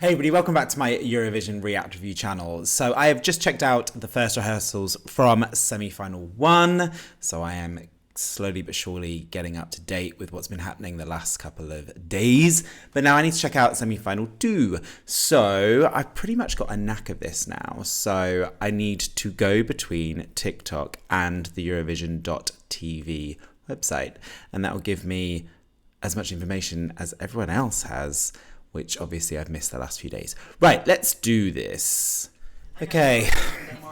Hey everybody, welcome back to my Eurovision React Review channel. So I have just checked out the first rehearsals from semi-final 1. So I am slowly but surely getting up to date with what's been happening the last couple of days. But now I need to check out semi-final 2. So I've pretty much got a knack of this now. So I need to go between TikTok and the Eurovision.tv website. And that will give me as much information as everyone else has, which obviously I've missed the last few days. Right, let's do this. Okay,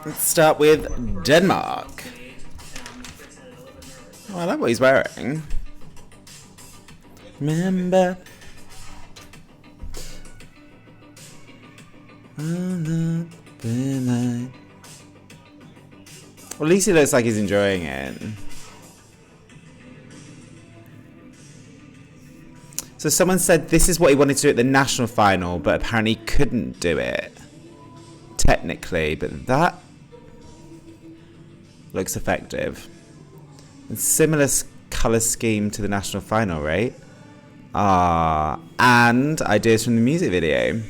let's start with Denmark. Oh, I like what he's wearing. Remember. Well, at least he looks like he's enjoying it. So someone said this is what he wanted to do at the national final, but apparently couldn't do it. Technically, but that looks effective. And similar colour scheme to the national final, right? And ideas from the music video.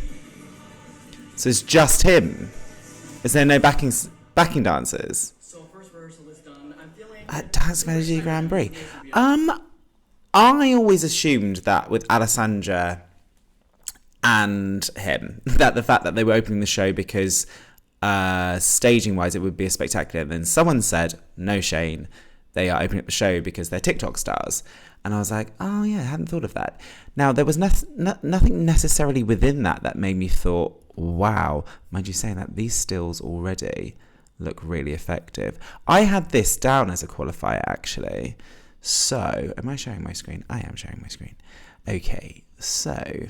So it's just him. Is there no backing dancers? So first rehearsal is done. I'm feeling At Dance Melody Grand Prix. I always assumed that with Alessandra and him, that the fact that they were opening the show because staging-wise it would be a spectacular. And then someone said, no, Shane, they are opening up the show because they're TikTok stars. And I was like, oh yeah, I hadn't thought of that. Now, there was nothing necessarily within that made me thought, wow, mind you saying that these stills already look really effective. I had this down as a qualifier, actually. So, am I sharing my screen? I am sharing my screen. Okay, so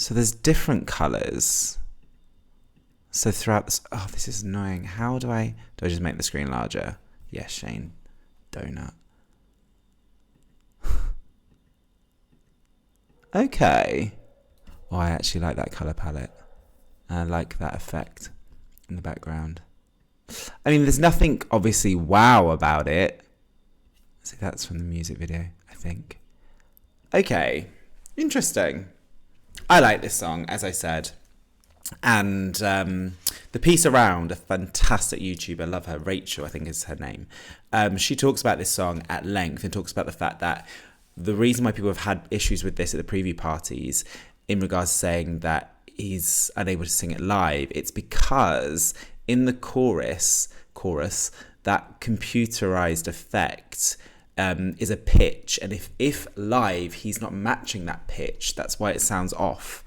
there's different colours. So throughout this, oh, this is annoying. How do I just make the screen larger? Yes, Shane. Donut. Okay. Oh, I actually like that colour palette. And I like that effect in the background. I mean, there's nothing obviously wow about it. So that's from the music video, I think. Okay, interesting. I like this song, as I said. And the piece around, a fantastic YouTuber, love her, Rachel, I think is her name. She talks about this song at length and talks about the fact that the reason why people have had issues with this at the preview parties in regards to saying that he's unable to sing it live, it's because in the chorus, that computerized effect is a pitch, and if live he's not matching that pitch, that's why it sounds off.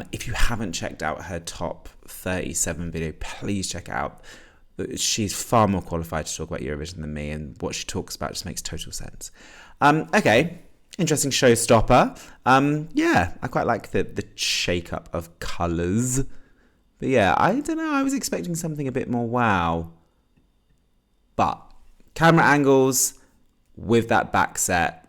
If you haven't checked out her top 37 video, please check it out. She's far more qualified to talk about Eurovision than me, and what she talks about just makes total sense. Okay, interesting showstopper. Yeah, I quite like the shake up of colours, but yeah, I don't know, I was expecting something a bit more wow, but camera angles with that backdrop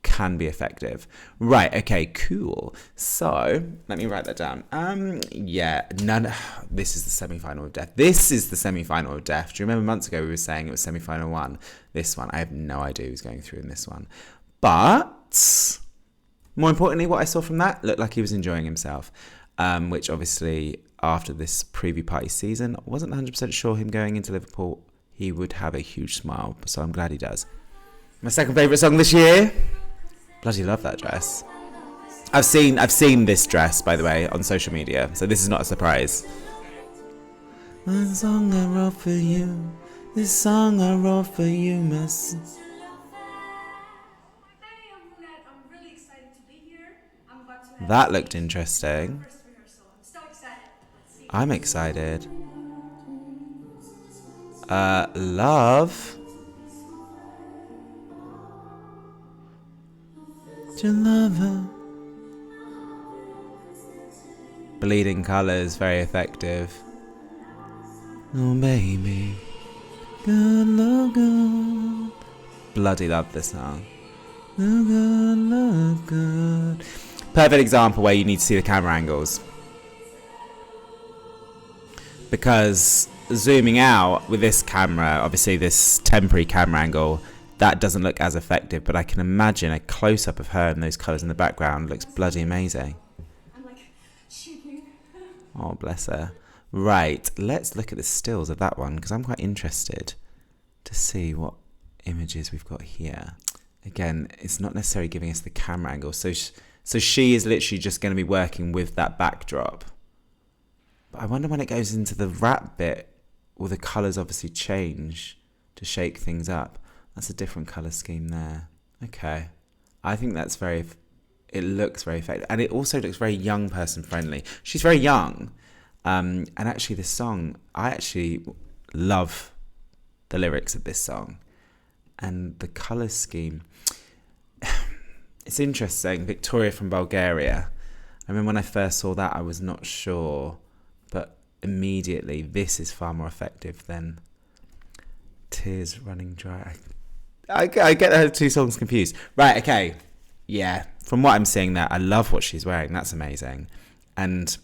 can be effective. Right, okay, cool. So, let me write that down. Yeah, this is the semi-final of death. This is the semi-final of death. Do you remember months ago we were saying it was semi-final 1? This one, I have no idea who's going through in this one. But, more importantly, what I saw from that looked like he was enjoying himself, which obviously, after this preview party season, I wasn't 100% sure him going into Liverpool he would have a huge smile, so I'm glad he does. My second favourite song this year. Bloody love that dress. I've seen this dress, by the way, on social media, so this is not a surprise. One song I wrote for you, this song I wrote for you, miss. Hey, I'm Brunette. I'm really excited to be here. I'm about to have That looked interesting. first rehearsal. I'm so excited. Let's see. I'm excited. Love. Do you love her? Bleeding colours, very effective. Oh baby, good, look good. Bloody love this song. Look good, look good. Perfect example where you need to see the camera angles. Because zooming out with this camera, obviously this temporary camera angle, that doesn't look as effective, but I can imagine a close-up of her and those colours in the background looks bloody amazing. I'm like shaking. Oh, bless her. Right, let's look at the stills of that one, because I'm quite interested to see what images we've got here. Again, it's not necessarily giving us the camera angle, so she is literally just going to be working with that backdrop. But I wonder when it goes into the rap bit, will the colours obviously change to shake things up? That's a different colour scheme there. Okay. I think that's it looks very effective. And it also looks very young person friendly. She's very young. And actually this song, I actually love the lyrics of this song. And the colour scheme, it's interesting. Victoria from Bulgaria. I remember when I first saw that, I was not sure. But immediately, this is far more effective than Tears Running Dry. I get her two songs confused. Right, okay. Yeah, from what I'm seeing there, I love what she's wearing. That's amazing. And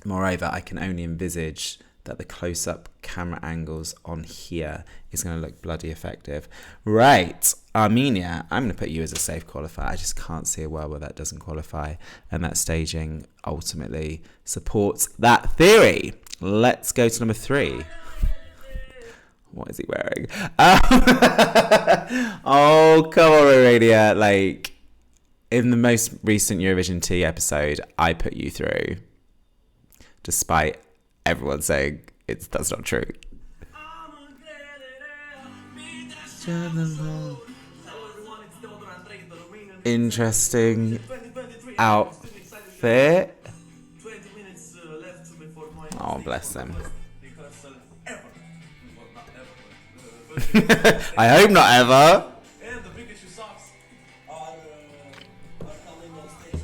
moreover, I can only envisage that the close-up camera angles on here is going to look bloody effective. Right, Armenia, I'm going to put you as a safe qualifier. I just can't see a world where that doesn't qualify. And that staging ultimately supports that theory. Let's go to number 3. What is he wearing? Oh, come on, Romania. Like, in the most recent Eurovision T episode, I put you through, despite everyone saying that's not true. Interesting outfit. Oh, bless them. I hope not ever.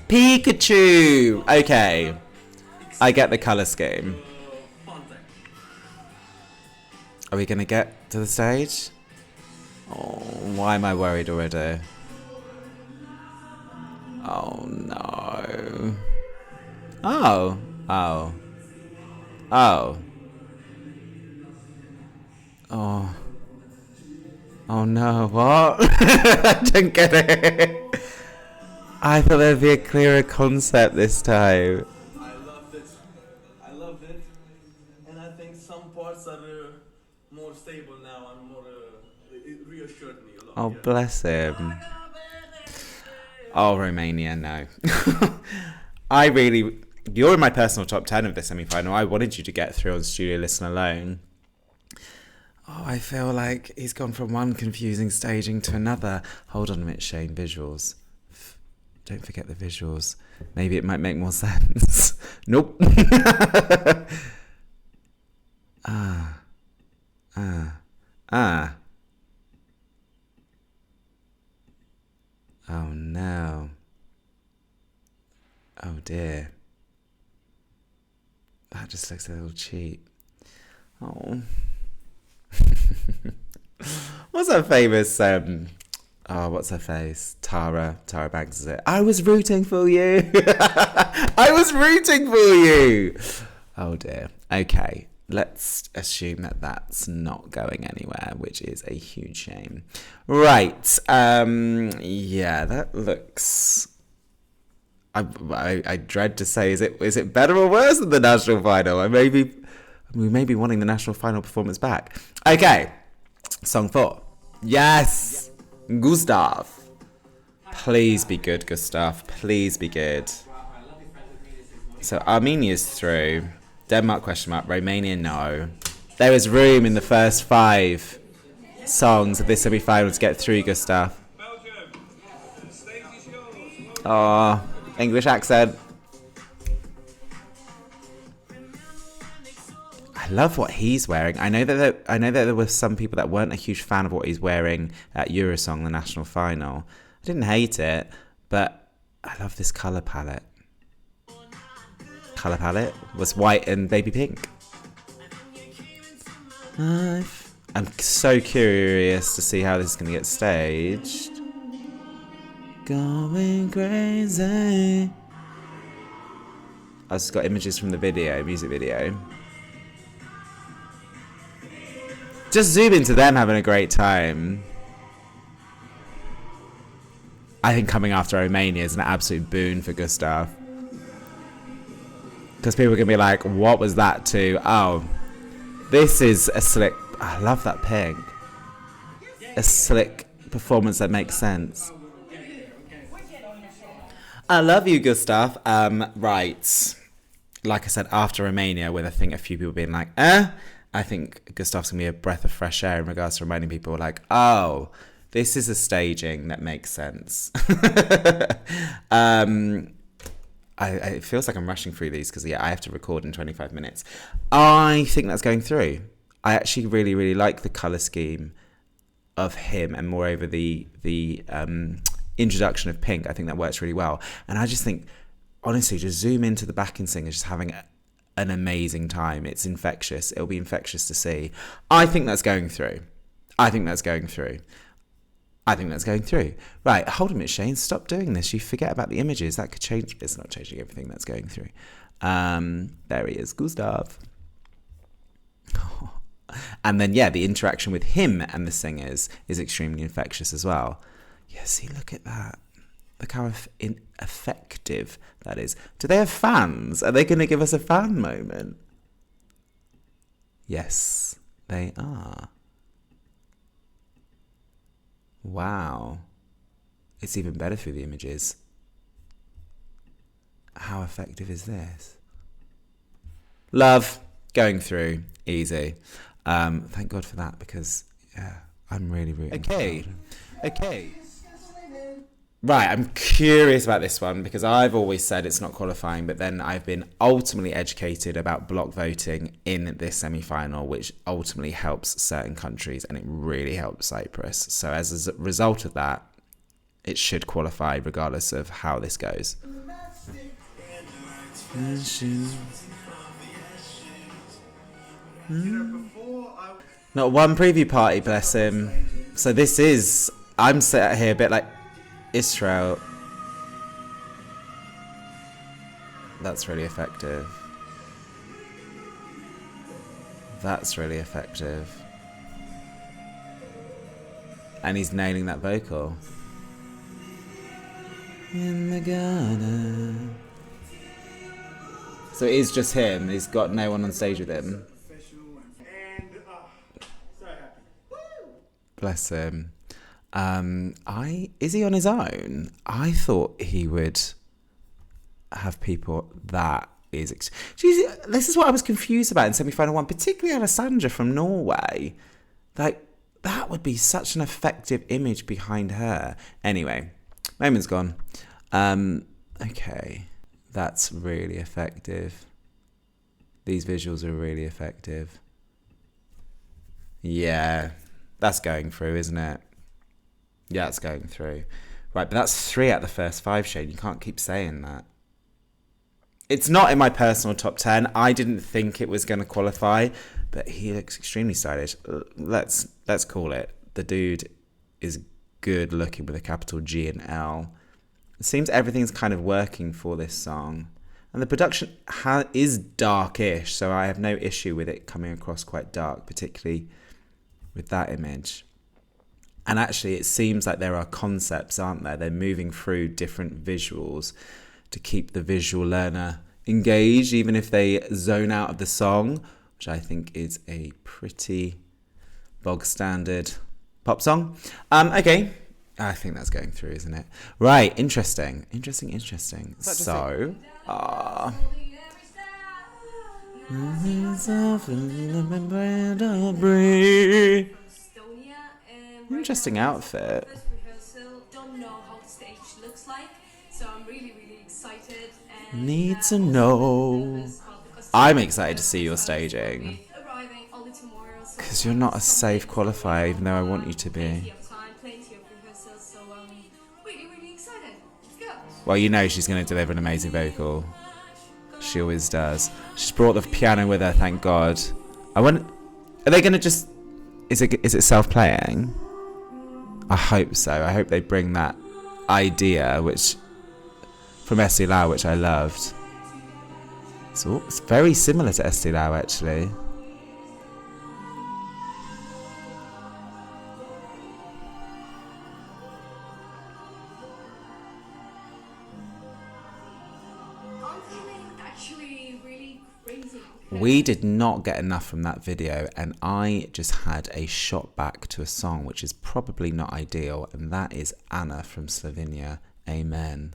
Pikachu. Okay, I get the colour scheme. Are we gonna get to the stage? Oh, why am I worried already? Oh no. Oh. Oh. Oh. Oh. Oh no, what? I don't get it. I thought there'd be a clearer concept this time. I loved it. I loved it. And I think some parts are more stable now and more it reassured me a lot. Oh, bless him. Oh, Romania, no. You're in my personal top 10 of the semi-final. I wanted you to get through on Studio Listen alone. Oh, I feel like he's gone from one confusing staging to another. Hold on a minute, Shane. Visuals. Don't forget the visuals. Maybe it might make more sense. Nope. Oh no. Oh dear. That just looks a little cheap. Oh. What's her famous what's her face? Tara Banks, is it? I was rooting for you. I was rooting for you. Oh dear. Okay, let's assume that that's not going anywhere, which is a huge shame. Right. Yeah, that looks. I dread to say, is it better or worse than the national final? We may be wanting the national final performance back. Okay, song 4. Yes, Gustaph. Please be good, Gustaph. Please be good. So Armenia's through. Denmark ? Romania, no. There is room in the first 5 songs of this semi-final to get through, Gustaph. Oh, English accent. I love what he's wearing. I know that there were some people that weren't a huge fan of what he's wearing at Eurosong, the national final. I didn't hate it, but I love this colour palette. Colour palette was white and baby pink. I'm so curious to see how this is going to get staged. Going crazy. I've just got images from the music video. Just zoom into them having a great time. I think coming after Romania is an absolute boon for Gustaph. Because people are going to be like, what was that to? Oh, this is a slick... I love that pink. A slick performance that makes sense. I love you, Gustaph. Right. Like I said, after Romania, with I think a few people being like, I think Gustav's going to be a breath of fresh air in regards to reminding people like, oh, this is a staging that makes sense. It feels like I'm rushing through these because, I have to record in 25 minutes. I think that's going through. I actually really, really like the colour scheme of him, and moreover the introduction of pink. I think that works really well. And I just think, honestly, just zoom into the backing singers just having an amazing time. It's infectious. It'll be infectious to see. I think that's going through. Right, hold a minute, Shane. Stop doing this. You forget about the images. That could change. It's not changing everything that's going through. There he is, Gustaph. And then, the interaction with him and the singers is extremely infectious as well. Yeah, see, look at that. Look how effective that is. Do they have fans? Are they going to give us a fan moment? Yes, they are. Wow. It's even better through the images. How effective is this? Love. Going through. Easy. Thank God for that, because, I'm really rooting. Okay. Right, I'm curious about this one because I've always said it's not qualifying, but then I've been ultimately educated about block voting in this semi-final, which ultimately helps certain countries, and it really helps Cyprus. So as a result of that, it should qualify regardless of how this goes. Not one preview party, bless him. So this is... I'm sat here a bit like... Israel. That's really effective. And he's nailing that vocal. In the garden. So it is just him. He's got no one on stage with him. Bless him. Is he on his own? I thought he would have people. That is... this is what I was confused about in semi-final one, particularly Alessandra from Norway. Like, that would be such an effective image behind her. Anyway, moment's gone. Okay. That's really effective. These visuals are really effective. Yeah. That's going through, isn't it? Yeah, it's going through. Right, but that's 3 out of the first 5, Shane. You can't keep saying that. It's not in my personal top 10. I didn't think it was going to qualify, but he looks extremely stylish. Let's call it. The dude is good looking with a capital G and L. It seems everything's kind of working for this song. And the production is darkish, so I have no issue with it coming across quite dark, particularly with that image. And actually, it seems like there are concepts, aren't there? They're moving through different visuals to keep the visual learner engaged, even if they zone out of the song, which I think is a pretty bog standard pop song. Okay. I think that's going through, isn't it? Right. Interesting. So, interesting outfit. Don't know how the stage looks like, so I'm really excited. And Need to know. I'm excited to see your staging. Arriving only tomorrow, so because you're not a safe qualifier, even though I want you to plenty be. of time, plenty of rehearsals, so really excited. Let's go. Well, you know she's going to deliver an amazing vocal. She always does. She's brought the piano with her, thank God. Are they going to just... Is it self-playing? I hope so. I hope they bring that idea, which from Esti Lau, which I loved. So it's very similar to Esti Lau, actually. amazing. We did not get enough from that video, and I just had a shot back to a song which is probably not ideal, and that is Anna from Slovenia, Amen.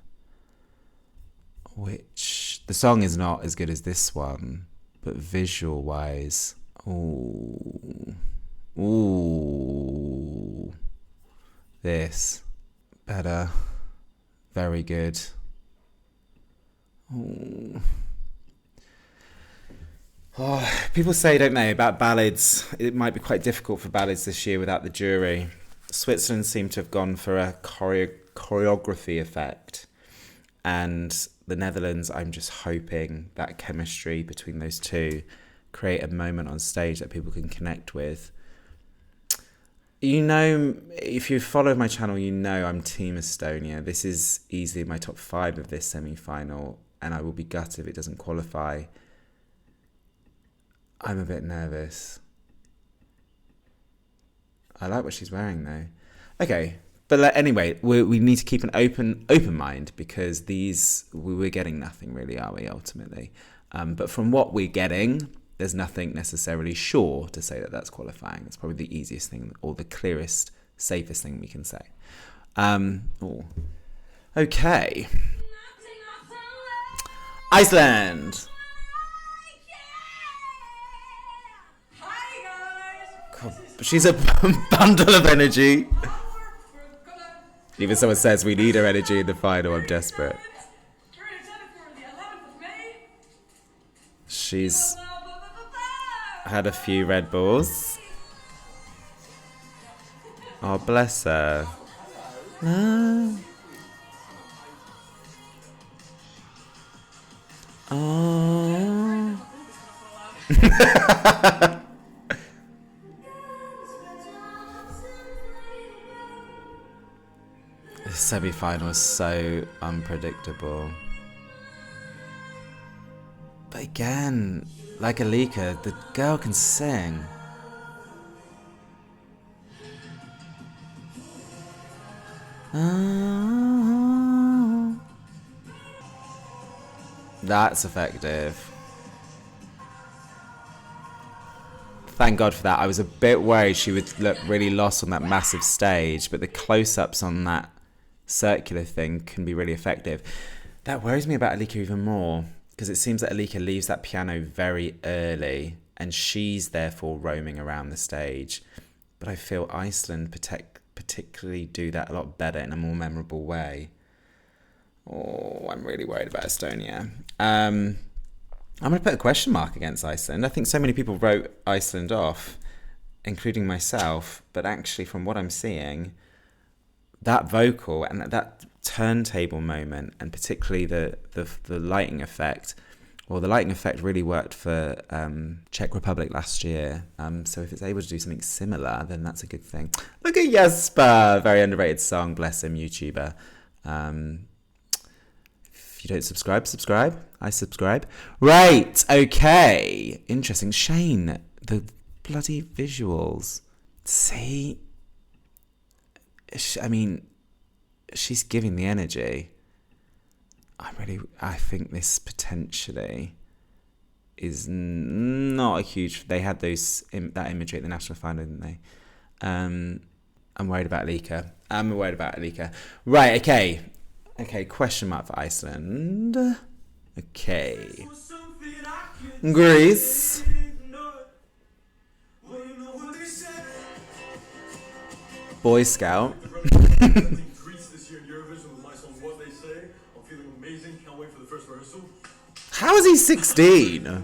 Which, the song is not as good as this one, but visual wise, ooh, this, better, very good. Ooh. Oh, people say, don't they, about ballads, it might be quite difficult for ballads this year without the jury. Switzerland seemed to have gone for a choreography effect, and the Netherlands, I'm just hoping that chemistry between those two create a moment on stage that people can connect with. You know, if you follow my channel, you know I'm Team Estonia. This is easily my top 5 of this semi-final, and I will be gutted if it doesn't qualify. I'm a bit nervous. I like what she's wearing though. Okay, but anyway, we need to keep an open mind, because we're getting nothing really, are we, ultimately? But from what we're getting, there's nothing necessarily sure to say that that's qualifying. It's probably the easiest thing, or the clearest, safest thing we can say. Okay. Iceland. God, she's a bundle of energy. Even someone says we need her energy in the final. I'm desperate. She's had a few Red Bulls. Oh, bless her. Oh. The semi-final is so unpredictable. But again, like Alika, the girl can sing. That's effective. Thank God for that. I was a bit worried she would look really lost on that massive stage, but the close-ups on that circular thing can be really effective. That worries me about Alika even more, because it seems that Alika leaves that piano very early, and she's therefore roaming around the stage. But I feel Iceland particularly do that a lot better in a more memorable way. Oh, I'm really worried about Estonia. I'm going to put a question mark against Iceland. I think so many people wrote Iceland off, including myself, but actually from what I'm seeing, that vocal and that turntable moment, and particularly the lighting effect, well, the lighting effect really worked for Czech Republic last year. So if it's able to do something similar, then that's a good thing. Look at Jesper, very underrated song, bless him, YouTuber. If you don't subscribe. I subscribe. Right, okay. Interesting. Shane, the bloody visuals. See? I mean, she's giving the energy. I think this potentially is not a huge... They had that imagery at the national final, didn't they? I'm worried about Alika. Right, okay. Okay, question mark for Iceland. Okay. Greece. Boy Scout. Greece this year in Eurovision with my song What They Say. I'm feeling amazing. Can't wait for the first rehearsal. How is he 16?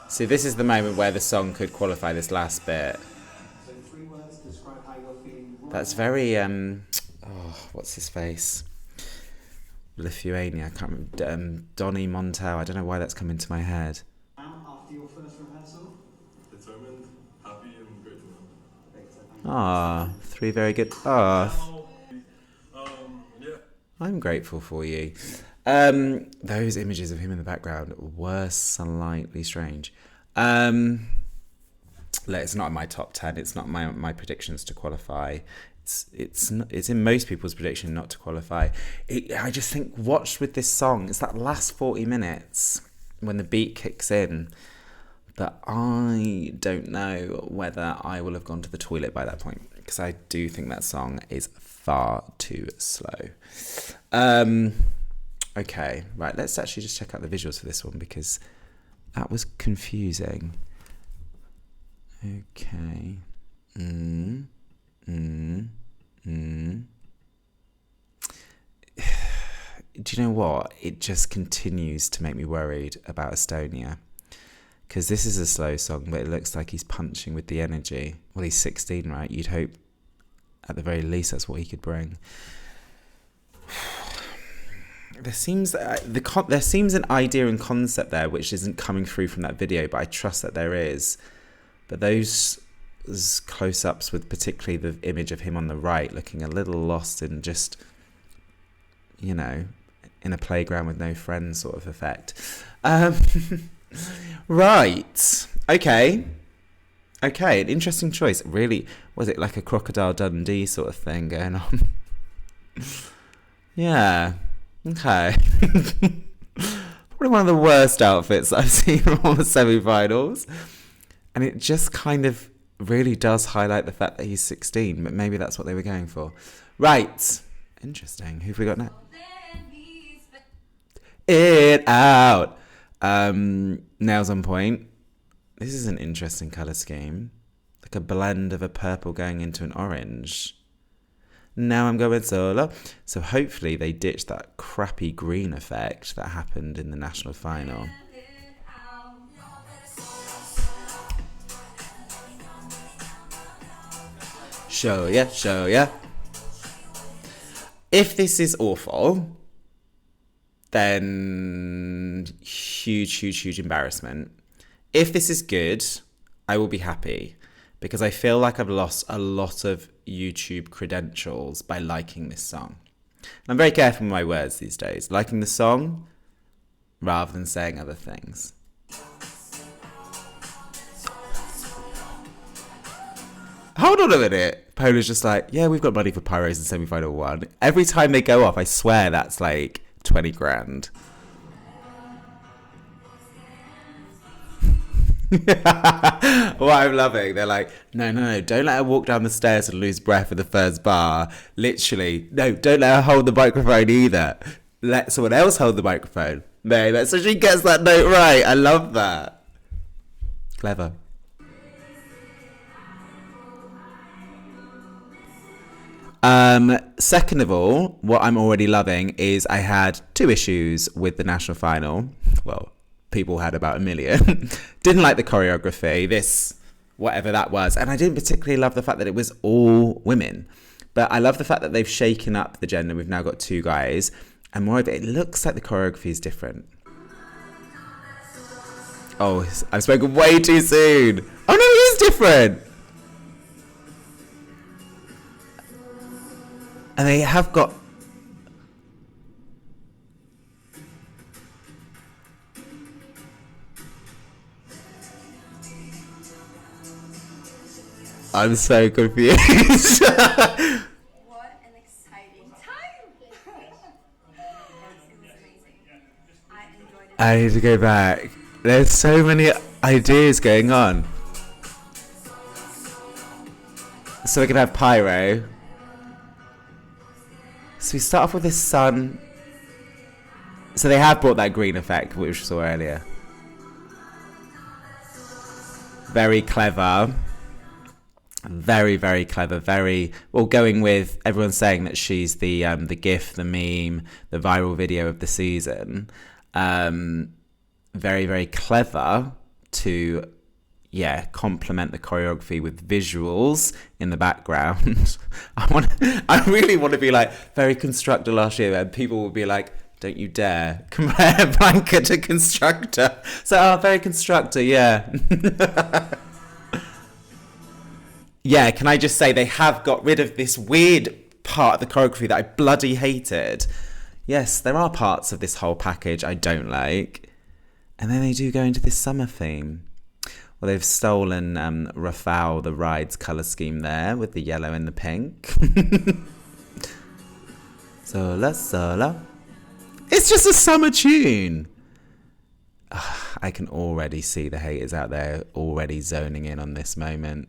See, this is the moment where the song could qualify, this last bit. That's very, what's his face? Lithuania, I can't remember. Donny Montel, I don't know why that's come into my head. After your first rehearsal? Determined, happy, and great to know. Ah, 3 very good. Ah, Yeah. I'm grateful for you. Those images of him in the background were slightly strange. It's not in my top 10. It's not my predictions to qualify. It's in most people's prediction not to qualify. I just think watched with this song, it's that last 40 minutes when the beat kicks in. But I don't know whether I will have gone to the toilet by that point, because I do think that song is far too slow. Okay, right, let's actually just check out the visuals for this one, because that was confusing. Okay. Do you know what? It just continues to make me worried about Estonia. Because this is a slow song, but it looks like he's punching with the energy. Well, he's 16, right? You'd hope, at the very least, that's what he could bring. There seems an idea and concept there which isn't coming through from that video, but I trust that there is. But those close-ups with particularly the image of him on the right looking a little lost in just, in a playground with no friends sort of effect. Right. Okay, an interesting choice. Really, was it like a Crocodile Dundee sort of thing going on? Yeah. Okay. Probably one of the worst outfits I've seen on the semi-finals. And it just kind of really does highlight the fact that he's 16, but maybe that's what they were going for. Right. Interesting. Who've we got now? It out. Nails on point. This is an interesting colour scheme. Like a blend of a purple going into an orange. Now I'm going solo. So hopefully they ditch that crappy green effect that happened in the national final. Show ya. If this is awful, then huge embarrassment. If this is good, I will be happy, because I feel like I've lost a lot of YouTube credentials by liking this song. And I'm very careful with my words these days, liking the song rather than saying other things. Hold on a minute. Poland's just like, yeah, we've got money for Pyros in semi-final 1. Every time they go off, I swear that's like 20 grand. What I'm loving, they're like, no, don't let her walk down the stairs and lose breath for the first bar. Literally, no, don't let her hold the microphone either. Let someone else hold the microphone. No, so she gets that note right. I love that. Clever. Second of all, what I'm already loving is I had 2 issues with the national final. Well, people had about 1 million. Didn't like the choreography, whatever that was. And I didn't particularly love the fact that it was all women. But I love the fact that they've shaken up the gender. We've now got 2 guys. And moreover, it looks like the choreography is different. Oh, I've spoken way too soon. Oh no, it is different. And they have got... I'm so confused. What an exciting time! It was amazing. I enjoyed it. I need to go back. There's so many ideas going on. So we can have pyro. So we start off with this sun. So they have brought that green effect, which we saw earlier. Very clever. Very, very clever. Very well, going with everyone saying that she's the GIF, the meme, the viral video of the season. Very, very clever to complement the choreography with visuals in the background. I really want to be like very Constructor last year, and people will be like, don't you dare compare Blanka to Constructor. So very Constructor, yeah. Yeah, can I just say they have got rid of this weird part of the choreography that I bloody hated. Yes, there are parts of this whole package I don't like. And then they do go into this summer theme. Well, they've stolen Rafał the Ride's colour scheme there with the yellow and the pink. Sola, sola. It's just a summer tune. I can already see the haters out there already zoning in on this moment,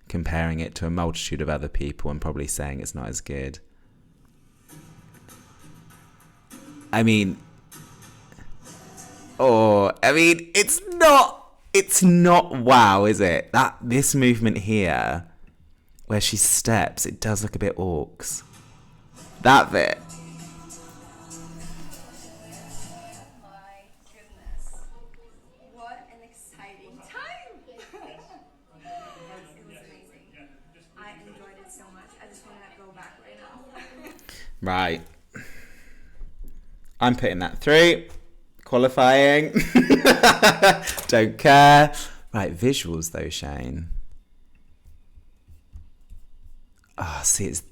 comparing it to a multitude of other people and probably saying it's not as good. I mean, it's not wow, is it? This movement here, where she steps, it does look a bit orcs. That bit. My goodness. What an exciting time! It was amazing. I enjoyed it so much. I just want to go back right now. Right. I'm putting that through. Qualifying. Don't care. Right, visuals though, Shane. See, it's...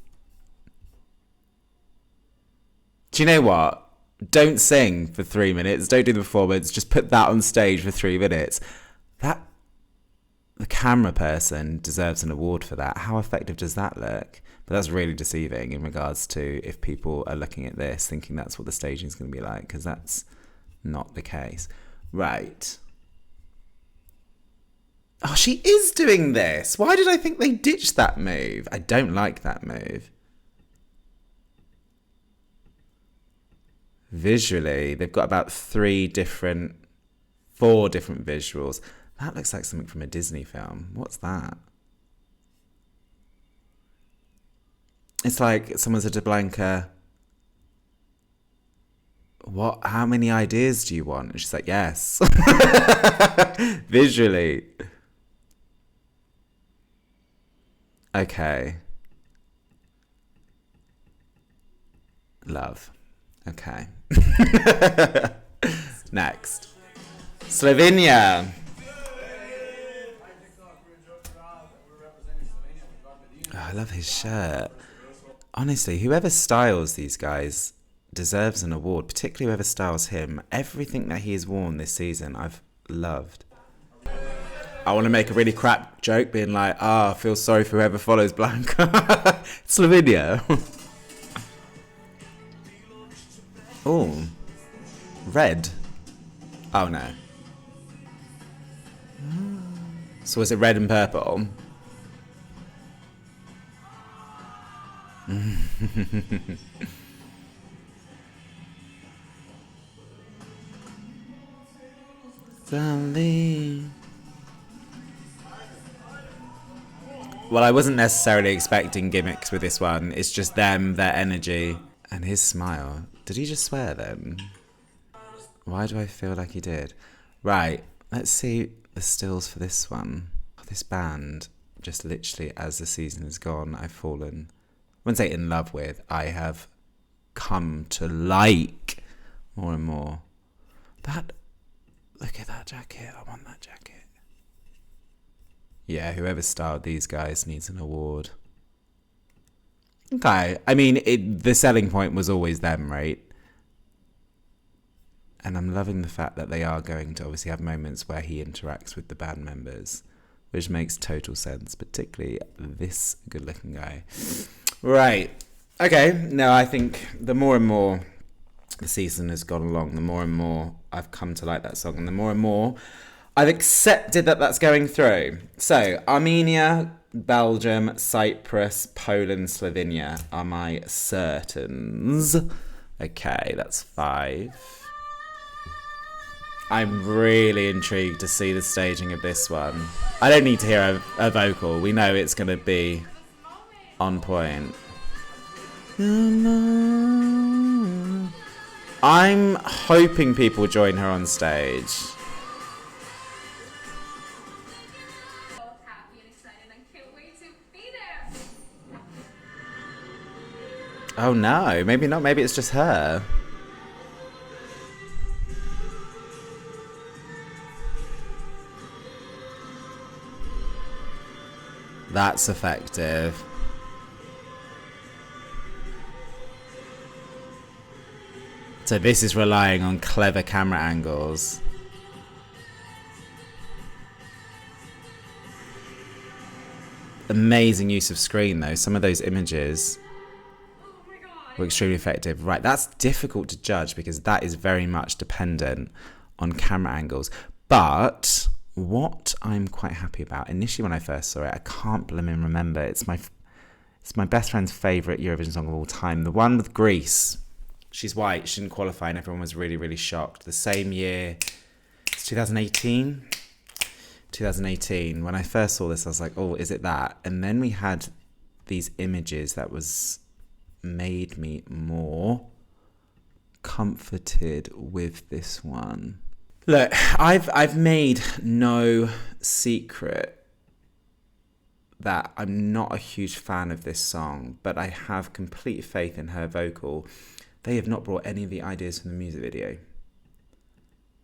Do you know what? Don't sing for 3 minutes. Don't do the performance. Just put that on stage for 3 minutes. The camera person deserves an award for that. How effective does that look? But that's really deceiving in regards to if people are looking at this thinking that's what the staging is going to be like, because that's not the case. Right. Oh, she is doing this. Why did I think they ditched that move? I don't like that move. Visually, they've got about 4 different visuals. That looks like something from a Disney film. What's that? It's like someone said to Blanka, how many ideas do you want? And she's like, yes. Visually. Okay. Love. Okay. Next. Slovenia. Oh, I love his shirt. Honestly, whoever styles these guys deserves an award, particularly whoever styles him. Everything that he has worn this season, I've loved. I want to make a really crap joke being like, I feel sorry for whoever follows Blanka. Slovenia. Oh, red. Oh no. So was it red and purple? Well, I wasn't necessarily expecting gimmicks with this one. It's just them, their energy, and his smile. Did he just swear then? Why do I feel like he did? Right, let's see the stills for this one. This band, just literally as the season has gone, I've fallen, I wouldn't say in love with, I have come to like more and more. Look at that jacket, I want that jacket. Yeah, whoever styled these guys needs an award. Okay, I mean, the selling point was always them, right? And I'm loving the fact that they are going to obviously have moments where he interacts with the band members, which makes total sense, particularly this good-looking guy. Right. Okay, no, I think the more and more the season has gone along, the more and more I've come to like that song, and the more and more I've accepted that that's going through. So, Armenia, Belgium, Cyprus, Poland, Slovenia are my certains. Okay, that's 5. I'm really intrigued to see the staging of this one. I don't need to hear a vocal. We know it's going to be on point. I'm hoping people join her on stage. Oh no, maybe not. Maybe it's just her. That's effective. So this is relying on clever camera angles. Amazing use of screen though. Some of those images were extremely effective. Right, that's difficult to judge because that is very much dependent on camera angles. But what I'm quite happy about, initially when I first saw it, I can't blooming remember. It's my best friend's favourite Eurovision song of all time. The one with Greece. She's white, she didn't qualify, and everyone was really, really shocked. The same year, it's 2018. 2018. When I first saw this, I was like, oh, is it that? And then we had these images that made me more comforted with this one. Look, I've made no secret that I'm not a huge fan of this song, but I have complete faith in her vocal. They have not brought any of the ideas from the music video,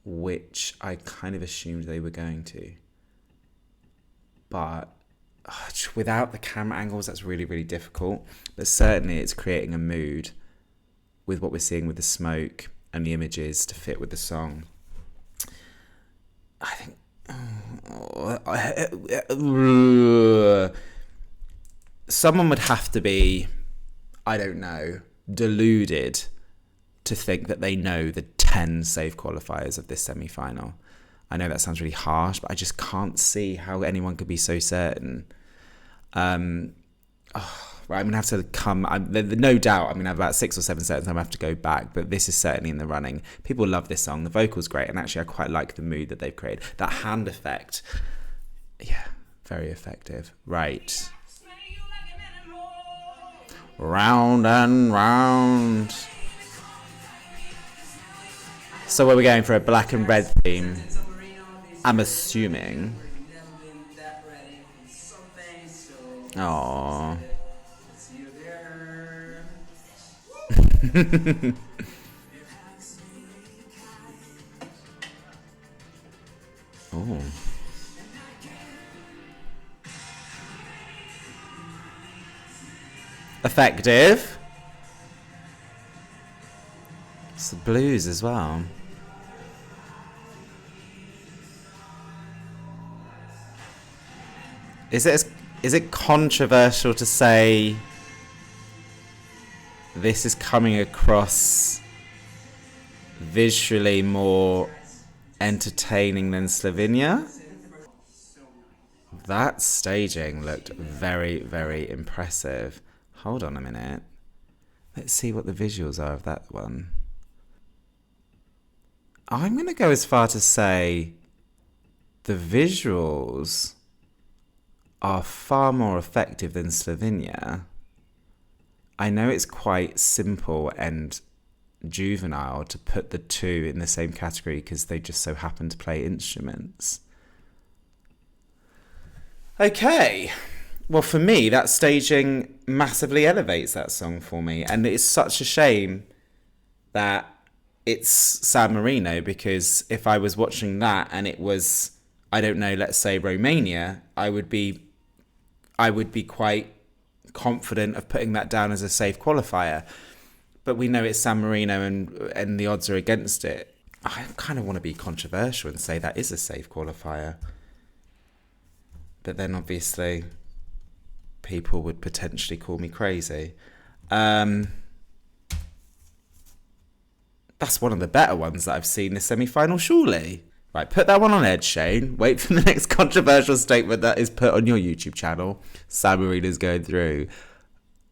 which I kind of assumed they were going to. But without the camera angles, that's really, really difficult. But certainly it's creating a mood with what we're seeing with the smoke and the images to fit with the song. I think... someone would have to be, I don't know, deluded to think that they know the 10 safe qualifiers of this semi-final. I know that sounds really harsh, but I just can't see how anyone could be so certain. Right, I'm going to have to no doubt, I'm going to have about 6 or 7 seconds, I'm going to have to go back, but this is certainly in the running. People love this song, the vocal's great, and actually I quite like the mood that they've created. That hand effect, yeah, very effective. Right. Round and round. So are we going for a black and red theme? I'm assuming. Aww. Oh. Effective. It's the blues as well. Is it controversial to say this is coming across visually more entertaining than Slovenia? That staging looked very, very impressive. Hold on a minute. Let's see what the visuals are of that one. I'm going to go as far to say the visuals are far more effective than Slovenia. I know it's quite simple and juvenile to put the two in the same category because they just so happen to play instruments. Okay. Well, for me, that staging massively elevates that song for me. And it's such a shame that it's San Marino, because if I was watching that and it was, I don't know, let's say Romania, I would be quite confident of putting that down as a safe qualifier. But we know it's San Marino and the odds are against it. I kind of want to be controversial and say that is a safe qualifier. But then obviously people would potentially call me crazy. That's one of the better ones that I've seen this semi-final, surely. Right, put that one on edge, Shane. Wait for the next controversial statement that is put on your YouTube channel. San Marino's going through.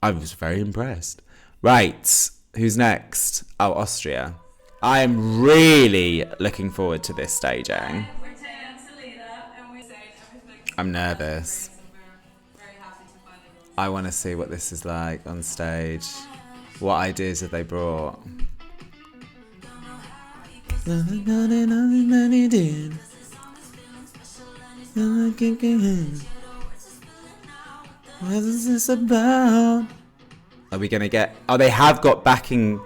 I was very impressed. Right, who's next? Oh, Austria. I am really looking forward to this staging. I'm nervous. I want to see what this is like on stage. What ideas have they brought? What is this about? Are we gonna get... Oh, they have got backing.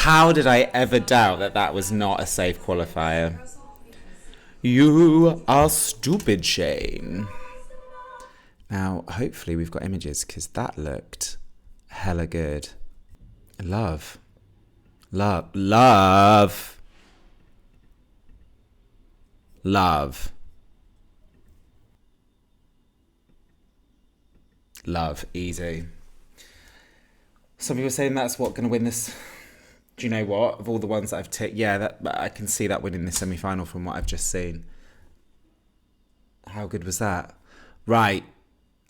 How did I ever doubt that that was not a safe qualifier? You are stupid, Shane. Now, hopefully we've got images, because that looked hella good. Love. Love. Love. Love. Love. Easy. Some people are saying that's what going to win this. Do you know what? Of all the ones that I've ticked, yeah, that I can see that winning the semi-final from what I've just seen. How good was that? Right.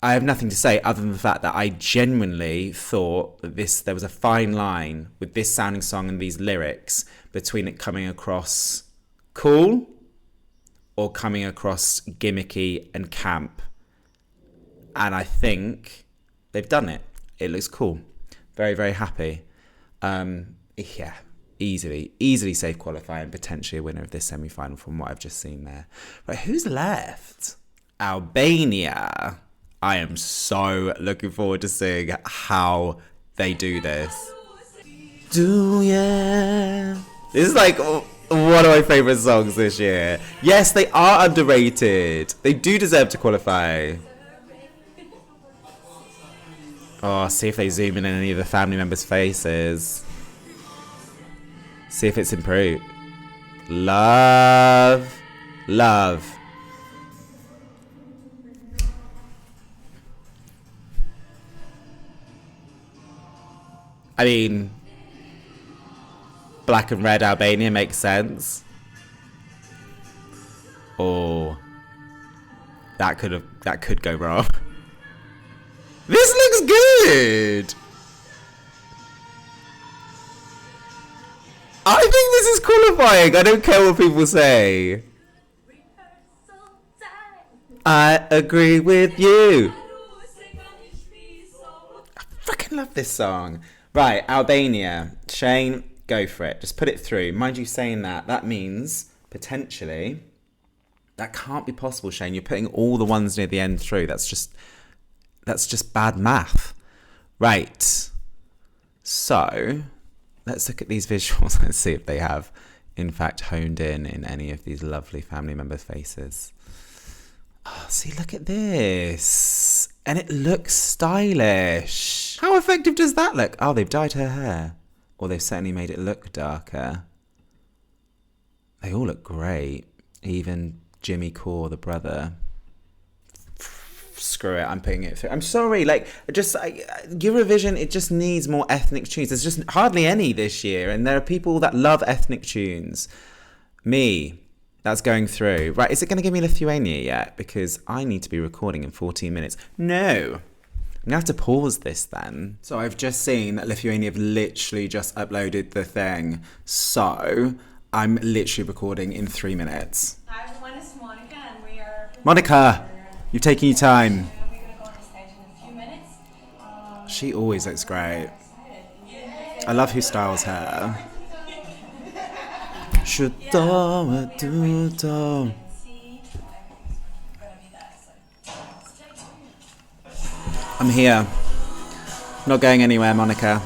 I have nothing to say other than the fact that I genuinely thought that there was a fine line with this sounding song and these lyrics between it coming across cool or coming across gimmicky and camp. And I think they've done it. It looks cool. Very, very happy. Yeah, easily safe qualifying, potentially a winner of this semi-final from what I've just seen there. Right, who's left? Albania. I am so looking forward to seeing how they do this. Yeah. This is like one of my favourite songs this year. Yes, they are underrated. They do deserve to qualify. Oh, see if they zoom in on any of the family members' faces. See if it's improved. Love. Love. I mean, black and red Albania makes sense. Or that could go wrong. This looks good. I think this is qualifying. I don't care what people say. I agree with you. I freaking love this song. Right, Albania. Shane, go for it. Just put it through. Mind you saying that, that means potentially that can't be possible, Shane. You're putting all the ones near the end through. That's just bad math. Right. So, let's look at these visuals and see if they have, in fact, honed in any of these lovely family members' faces. Oh, see, look at this. And it looks stylish. How effective does that look? Oh, they've dyed her hair. Or they've certainly made it look darker. They all look great. Even Jimmy Core, the brother. Screw it, I'm putting it through. I'm sorry, Eurovision, it just needs more ethnic tunes. There's just hardly any this year, and there are people that love ethnic tunes. Me, that's going through. Right, is it going to give me Lithuania yet? Because I need to be recording in 14 minutes. No. I'm going to have to pause this then. So I've just seen that Lithuania have literally just uploaded the thing. So I'm literally recording in 3 minutes. Hi everyone, it's Monica and we are... Monica! You've taken your time. We're going to go on the stage in a few minutes. She always looks great. I love who styles her. I'm here. Not going anywhere, Monica.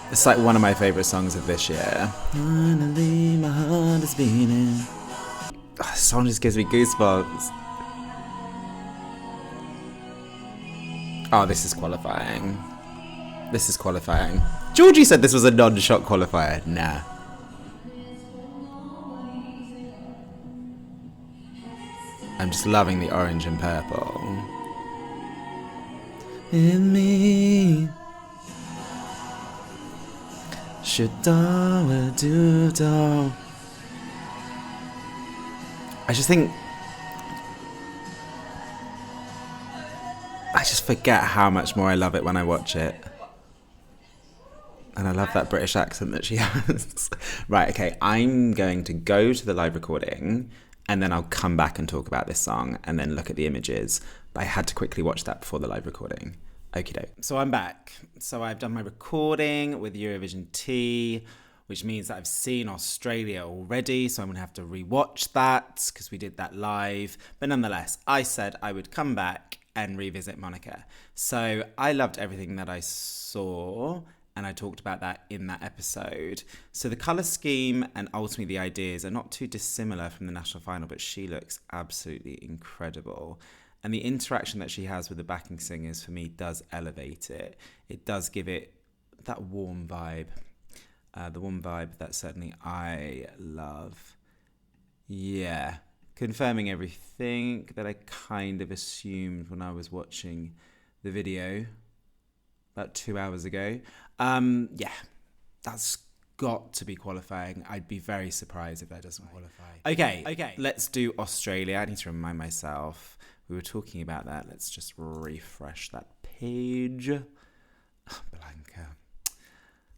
It's like one of my favourite songs of this year. Finally, my heart is beating. Oh, this song just gives me goosebumps. Oh, this is qualifying. This is qualifying. Georgie said this was a non-shot qualifier. Nah. I'm just loving the orange and purple. In me. Should do. I just think I just forget how much more I love it when I watch it. And I love that British accent that she has. Right, okay, I'm going to go to the live recording and then I'll come back and talk about this song and then look at the images. But I had to quickly watch that before the live recording. Okie doke. So I'm back. So I've done my recording with Eurovision T, which means that I've seen Australia already, so I'm going to have to rewatch that because we did that live. But nonetheless, I said I would come back and revisit Monica. So I loved everything that I saw, And I talked about that in that episode. So the colour scheme and ultimately the ideas are not too dissimilar from the national final, but she looks absolutely incredible. And the interaction that she has with the backing singers, for me, does elevate it. It does give it that warm vibe. The warm vibe that certainly I love. Yeah. Confirming everything that I kind of assumed when I was watching the video about 2 hours ago. Yeah, that's got to be qualifying. I'd be very surprised if that doesn't qualify. Okay, let's do Australia. I need to remind myself. We were talking about that. Let's just refresh that page. Oh, Blanka.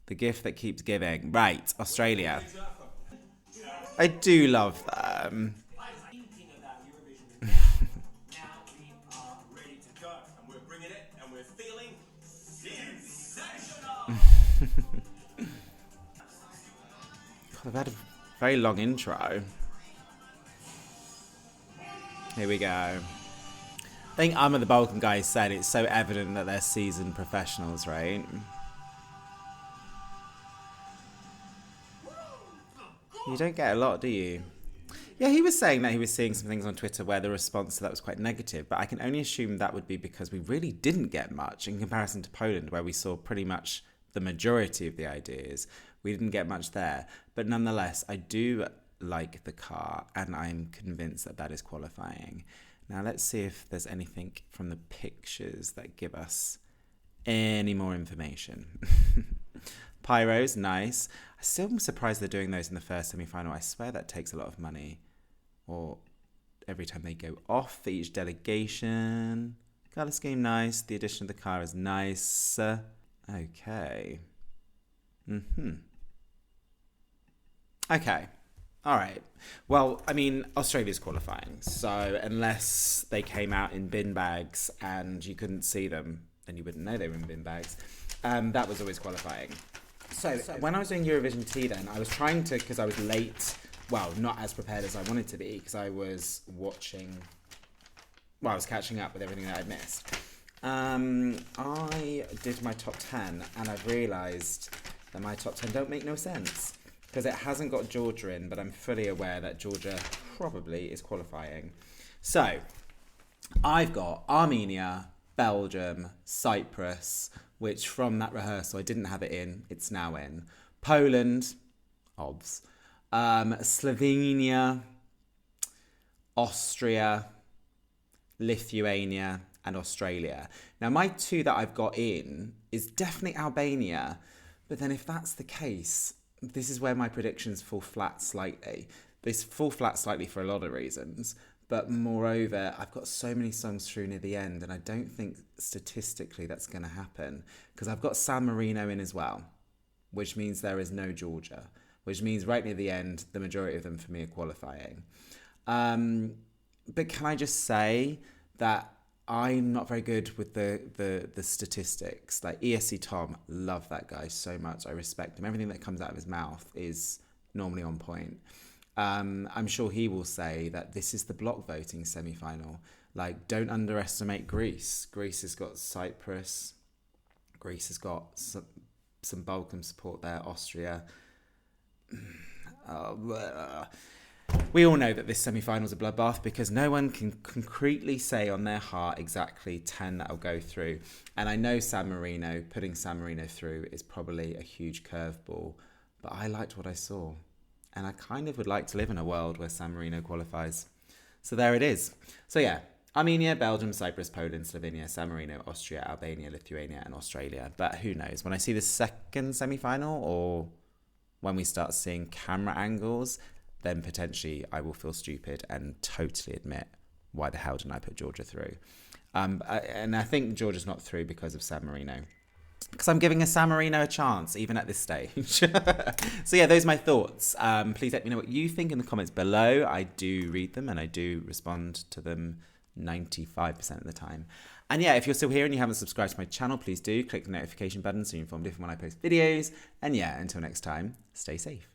The gift that keeps giving. Right, Australia. I do love them. They've had a very long intro. Here we go. I think the Balkan guys said it's so evident that they're seasoned professionals, right? You don't get a lot, do you? Yeah, he was saying that he was seeing some things on Twitter where the response to that was quite negative, but I can only assume that would be because we really didn't get much in comparison to Poland, where we saw pretty much the majority of the ideas. We didn't get much there. But nonetheless, I do like the car, and I'm convinced that that is qualifying. Now, let's see if there's anything from the pictures that give us any more information. Pyros, nice. I still am surprised they're doing those in the first semi-final. I swear that takes a lot of money. Or every time they go off for each delegation. Colour scheme, nice. The addition of the car is nice. Okay. Okay. All right. Well, I mean, Australia's qualifying. So unless they came out in bin bags and you couldn't see them, then you wouldn't know they were in bin bags. That was always qualifying. So when I was doing Eurovision T then, I was trying to, because I was late, well, not as prepared as I wanted to be, because I was watching, well, I was catching up with everything that I'd missed. I did my top 10, and I've realised that my top 10 don't make no sense, because it hasn't got Georgia in, but I'm fully aware that Georgia probably is qualifying. So, I've got Armenia, Belgium, Cyprus, which from that rehearsal, I didn't have it in. It's now in. Poland, obvs. Slovenia, Austria, Lithuania, and Australia. Now, my two that I've got in is definitely Albania. But then if that's the case, this is where my predictions fall flat slightly. They fall flat slightly for a lot of reasons. But moreover, I've got so many songs through near the end, and I don't think statistically that's going to happen. Because I've got San Marino in as well, which means there is no Georgia, which means right near the end, the majority of them for me are qualifying. But can I just say that I'm not very good with the statistics. Like ESC Tom, love that guy so much. I respect him. Everything that comes out of his mouth is normally on point. I'm sure he will say that this is the block voting semi-final. Like, don't underestimate Greece. Greece has got Cyprus. Greece has got some Balkan support there. Austria. We all know that this semi-final is a bloodbath because no one can concretely say on their heart exactly 10 that will go through. And I know putting San Marino through is probably a huge curveball, but I liked what I saw. And I kind of would like to live in a world where San Marino qualifies. So there it is. So yeah, Armenia, Belgium, Cyprus, Poland, Slovenia, San Marino, Austria, Albania, Lithuania, and Australia. But who knows? When I see the second semi-final, or when we start seeing camera angles, then potentially I will feel stupid and totally admit, why the hell didn't I put Georgia through? And I think Georgia's not through because of San Marino. Because I'm giving a San Marino a chance, even at this stage. So yeah, those are my thoughts. Please let me know what you think in the comments below. I do read them and I do respond to them 95% of the time. And yeah, if you're still here and you haven't subscribed to my channel, please do click the notification button so you're informed if and when I post videos. And yeah, until next time, stay safe.